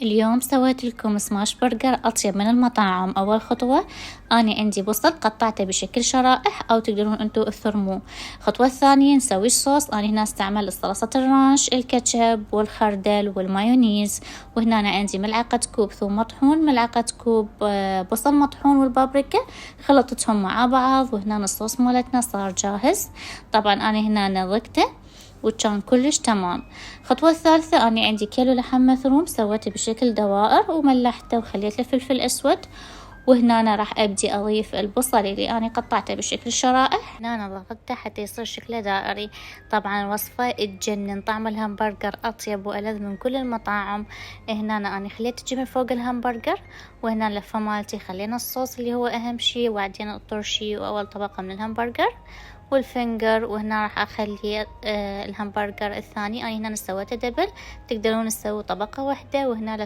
اليوم سويت لكم سماش برجر أطيب من المطاعم. أول خطوة أنا عندي بصل قطعته بشكل شرائح أو تقدرون أنتوا تثرموه. الخطوة الثانية نسوي الصوص. أنا هنا استعمل صلصة الرانش، الكاتشب والخردل والمايونيز. وهنا أنا عندي ملعقة كوب ثوم مطحون، ملعقة كوب بصل مطحون والبابريكا، خلطتهم مع بعض. وهنا الصوص مالتنا صار جاهز. طبعا أنا هنا نضجته وكان كلش تمام. الخطوة الثالثة أنا عندي كيلو لحم مفروم، سويته بشكل دوائر وملحته وخليت له فلفل أسود. وهنا أنا راح أبدي أضيف البصل اللي أنا قطعته بشكل شرائح. هنا أنا ضغطته حتى يصير شكله دائري. طبعا الوصفة تجنن، طعم الهمبرجر أطيب وألذ من كل المطاعم. هنا أنا خليت الجبن فوق الهمبرجر. وهنا اللفة مالتي خلينا الصوص اللي هو أهم شي، وبعدين الطرشي وأول طبقة من الهمبرجر والفنجر. وهنا راح أخلي الهمبرجر الثاني. أنا هنا سويته دبل، تقدرون تسووا طبقة واحدة. وهنا